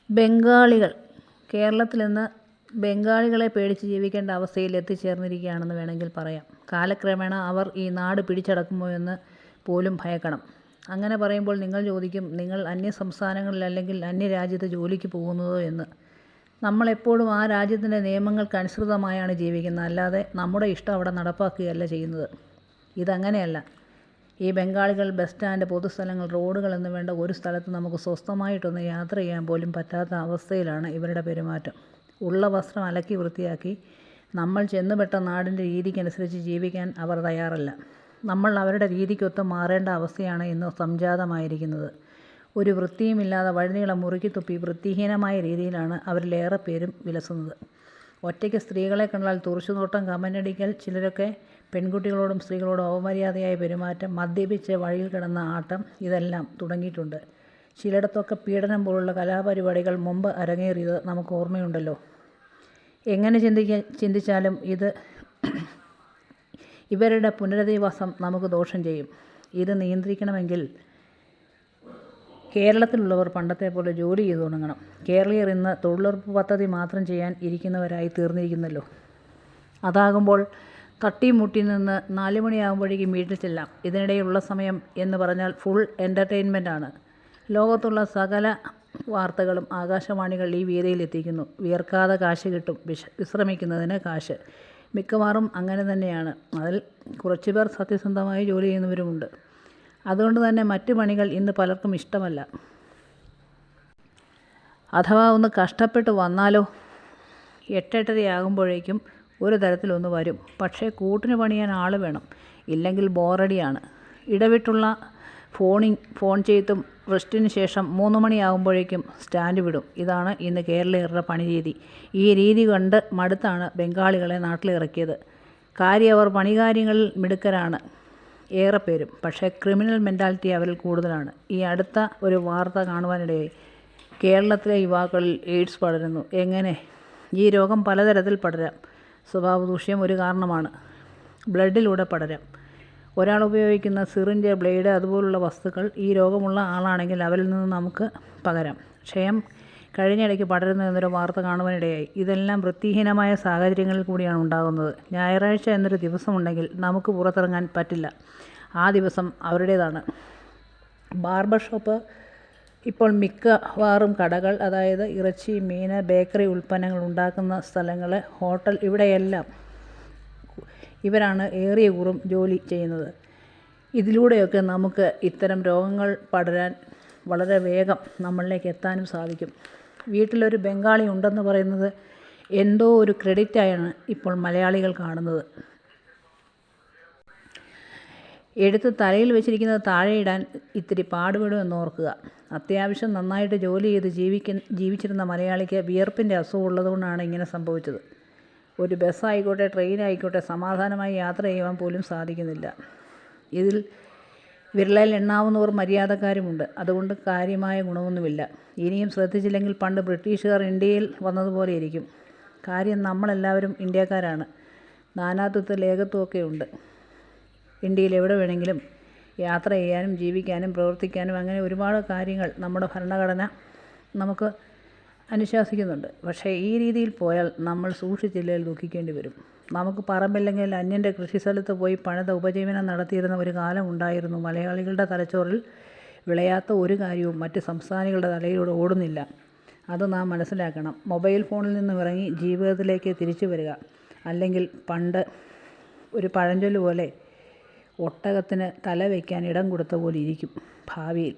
ബംഗാളികൾ കേരളത്തിൽ ഇന്ന് ബംഗാളികളെ പേടിച്ച് ജീവിക്കേണ്ട അവസ്ഥയിൽ എത്തിച്ചേർന്നിരിക്കുകയാണെന്ന് വേണമെങ്കിൽ പറയാം. കാലക്രമേണ അവർ ഈ നാട് പിടിച്ചടക്കുമോ എന്ന് പോലും ഭയക്കണം. അങ്ങനെ പറയുമ്പോൾ നിങ്ങൾ ചോദിക്കും, നിങ്ങൾ അന്യസംസ്ഥാനങ്ങളിൽ അല്ലെങ്കിൽ അന്യരാജ്യത്ത് ജോലിക്ക് പോകുന്നതോ എന്ന്. നമ്മളെപ്പോഴും ആ രാജ്യത്തിൻ്റെ നിയമങ്ങൾക്കനുസൃതമായാണ് ജീവിക്കുന്നത്, അല്ലാതെ നമ്മുടെ ഇഷ്ടം അവിടെ നടപ്പാക്കുകയല്ല ചെയ്യുന്നത്. ഇതങ്ങനെയല്ല. ഈ ബംഗാളികൾ ബസ് സ്റ്റാൻഡ്, പൊതുസ്ഥലങ്ങൾ, റോഡുകൾ എന്ന് വേണ്ട ഒരു സ്ഥലത്ത് നമുക്ക് സ്വസ്ഥമായിട്ടൊന്ന് യാത്ര ചെയ്യാൻ പോലും പറ്റാത്ത അവസ്ഥയിലാണ് ഇവരുടെ പെരുമാറ്റം. ഉള്ള വസ്ത്രം അലക്കി വൃത്തിയാക്കി നമ്മൾ ചെന്നുപെട്ട നാടിൻ്റെ രീതിക്കനുസരിച്ച് ജീവിക്കാൻ അവർ തയ്യാറല്ല. നമ്മൾ അവരുടെ രീതിക്കൊത്ത് മാറേണ്ട അവസ്ഥയാണ് ഇന്ന് സംജാതമായിരിക്കുന്നത്. ഒരു വൃത്തിയുമില്ലാതെ വഴിനീളം മുറുക്കി തുപ്പി വൃത്തിഹീനമായ രീതിയിലാണ് അവരിലേറെ പേരും വിലസുന്നത്. ഒറ്റയ്ക്ക് സ്ത്രീകളെ കണ്ടാൽ തുറിച്ചുനോട്ടം, കമൻ്റടിക്കൽ, ചിലരൊക്കെ പെൺകുട്ടികളോടും സ്ത്രീകളോടും അപമര്യാദയായ പെരുമാറ്റം, മദ്യപിച്ച് വഴിയിൽ കിടന്ന ആട്ടം, ഇതെല്ലാം തുടങ്ങിയിട്ടുണ്ട്. ചിലയിടത്തൊക്കെ പീഡനം പോലുള്ള കലാപരിപാടികൾ മുമ്പ് അരങ്ങേറിയത് നമുക്ക് ഓർമ്മയുണ്ടല്ലോ. എങ്ങനെ ചിന്തിച്ചാലും ഇവരുടെ പുനരധിവാസം നമുക്ക് ദോഷം ചെയ്യും. ഇത് നിയന്ത്രിക്കണമെങ്കിൽ കേരളത്തിലുള്ളവർ പണ്ടത്തെ പോലെ ജോലി ചെയ്തു തുടങ്ങണം. കേരളീയർ ഇന്ന് തൊഴിലുറപ്പ് പദ്ധതി മാത്രം ചെയ്യാൻ ഇരിക്കുന്നവരായി തീർന്നിരിക്കുന്നല്ലോ. അതാകുമ്പോൾ തട്ടിമുട്ടി നിന്ന് 4 മണിയാകുമ്പോഴേക്കും വീട്ടിൽ ചെല്ലാം. ഇതിനിടെയുള്ള സമയം എന്ന് പറഞ്ഞാൽ ഫുൾ എൻ്റർടൈൻമെൻറ്റാണ്. ലോകത്തുള്ള സകല വാർത്തകളും ആകാശവാണികൾ ഈ വേദിയിൽ എത്തിക്കുന്നു. വിയർക്കാതെ കാശ് കിട്ടും, വിശ്രമിക്കുന്നതിന് കാശ്. മിക്കവാറും അങ്ങനെ തന്നെയാണ്. അതിൽ കുറച്ചുപേർ സത്യസന്ധമായി ജോലി ചെയ്യുന്നവരുമുണ്ട്. അതുകൊണ്ട് തന്നെ മറ്റു പണികൾ ഇന്ന് പലർക്കും ഇഷ്ടമല്ല. അഥവാ ഒന്ന് കഷ്ടപ്പെട്ട് വന്നാലോ, 8-8:30 ഒരു തരത്തിലൊന്ന് വരും. പക്ഷേ കൂട്ടിന് പണിയാൻ ആൾ വേണം, ഇല്ലെങ്കിൽ ബോറടിയാണ്. ഇടവിട്ടുള്ള ഫോൺ ചെയ്തും റെസ്റ്റിന് ശേഷം 3 മണിയാകുമ്പോഴേക്കും സ്റ്റാൻഡ് വിടും. ഇതാണ് ഇന്ന് കേരളീയരുടെ പണിരീതി. ഈ രീതി കണ്ട് മടുത്താണ് ബംഗാളികളെ നാട്ടിലിറക്കിയത്. അവർ പണികാര്യങ്ങളിൽ മിടുക്കരാണ് ഏറെ പേരും. പക്ഷേ ക്രിമിനൽ മെൻറ്റാലിറ്റി അവരിൽ കൂടുതലാണ്. ഈ അടുത്ത ഒരു വാർത്ത കാണുവാനിടയായി. കേരളത്തിലെ യുവാക്കളിൽ എയ്ഡ്സ് പടരുന്നു. എങ്ങനെ? ഈ രോഗം പലതരത്തിൽ പടരാം. സ്വഭാവദൂഷ്യം ഒരു കാരണമാണ്. ബ്ലഡിലൂടെ പടരാം. ഒരാൾ ഉപയോഗിക്കുന്ന സിറിഞ്ച്, ബ്ലേഡ് അതുപോലുള്ള വസ്തുക്കൾ ഈ രോഗമുള്ള ആളാണെങ്കിൽ അവരിൽ നിന്ന് നമുക്ക് പകരാം. ക്ഷയം കഴിഞ്ഞിടയ്ക്ക് പടരുന്നു എന്നൊരു വാർത്ത കാണുവാനിടയായി. ഇതെല്ലാം വൃത്തിഹീനമായ സാഹചര്യങ്ങളിൽ കൂടിയാണ് ഉണ്ടാകുന്നത്. ഞായറാഴ്ച എന്നൊരു ദിവസമുണ്ടെങ്കിൽ നമുക്ക് പുറത്തിറങ്ങാൻ പറ്റില്ല. ആ ദിവസം അവരുടേതാണ്. ബാർബർ ഷോപ്പ്, ഇപ്പോൾ മിക്കവാറും കടകൾ, അതായത് ഇറച്ചി, മീൻ, ബേക്കറി ഉൽപ്പന്നങ്ങൾ ഉണ്ടാക്കുന്ന സ്ഥലങ്ങൾ, ഹോട്ടൽ, ഇവിടെയെല്ലാം ഇവരാണ് ഏറിയ കൂറും ജോലി ചെയ്യുന്നത്. ഇതിലൂടെയൊക്കെ നമുക്ക് ഇത്തരം രോഗങ്ങൾ പടരാൻ വളരെ വേഗം നമ്മളിലേക്ക് എത്താനും സാധിക്കും. വീട്ടിലൊരു ബംഗാളി ഉണ്ടെന്ന് പറയുന്നത് എന്തോ ഒരു ക്രെഡിറ്റായാണ് ഇപ്പോൾ മലയാളികൾ കാണുന്നത്. എടുത്ത് തലയിൽ വെച്ചിരിക്കുന്നത് താഴെ ഇടാൻ ഇത്തിരി പാടുപെടുമെന്ന് ഓർക്കുക. അത്യാവശ്യം നന്നായിട്ട് ജോലി ചെയ്ത് ജീവിച്ചിരുന്ന മലയാളിക്ക് വിയർപ്പിൻ്റെ അസുഖം ഉള്ളതുകൊണ്ടാണ് ഇങ്ങനെ സംഭവിച്ചത്. ഒരു ബസ്സായിക്കോട്ടെ, ട്രെയിനായിക്കോട്ടെ, സമാധാനമായി യാത്ര ചെയ്യുവാൻ പോലും സാധിക്കുന്നില്ല. ഇതിൽ വിരലിൽ എണ്ണാവുന്നവർ മര്യാദക്കാരുമുണ്ട്. അതുകൊണ്ട് കാര്യമായ ഗുണമൊന്നുമില്ല. ഇനിയും ശ്രദ്ധിച്ചില്ലെങ്കിൽ പണ്ട് ബ്രിട്ടീഷുകാർ ഇന്ത്യയിൽ വന്നതുപോലെ ഇരിക്കും. കാര്യം നമ്മളെല്ലാവരും ഇന്ത്യക്കാരാണ്. നാനാത്വത്തിൽ ഏകത്വമൊക്കെ ഉണ്ട്. ഇന്ത്യയിൽ എവിടെ വേണമെങ്കിലും യാത്ര ചെയ്യാനും ജീവിക്കാനും പ്രവർത്തിക്കാനും അങ്ങനെ ഒരുപാട് കാര്യങ്ങൾ നമ്മുടെ ഭരണഘടന നമുക്ക് അനുശാസിക്കുന്നുണ്ട്. പക്ഷേ ഈ രീതിയിൽ പോയാൽ നമ്മൾ സൂക്ഷിച്ചില്ലെങ്കിൽ ദുഃഖിക്കേണ്ടി വരും. നമുക്ക് പറമ്പില്ലെങ്കിൽ അന്യൻ്റെ കൃഷിസ്ഥലത്ത് പോയി പണിത ഉപജീവനം നടത്തിയിരുന്ന ഒരു കാലം ഉണ്ടായിരുന്നു. മലയാളികളുടെ തലച്ചോറിൽ വിളയാത്ത ഒരു കാര്യവും മറ്റ് സംസ്ഥാനികളുടെ തലയിലൂടെ ഓടുന്നില്ല. അത് നാം മനസ്സിലാക്കണം. മൊബൈൽ ഫോണിൽ നിന്നും ഇറങ്ങി ജീവിതത്തിലേക്ക് തിരിച്ചു വരിക. അല്ലെങ്കിൽ പണ്ട് ഒരു പഴഞ്ചൊല്ല് പോലെ ഒട്ടകത്തിന് തല വയ്ക്കാൻ ഇടം കൊടുത്ത പോലെ ഇരിക്കും ഭാവിയിൽ.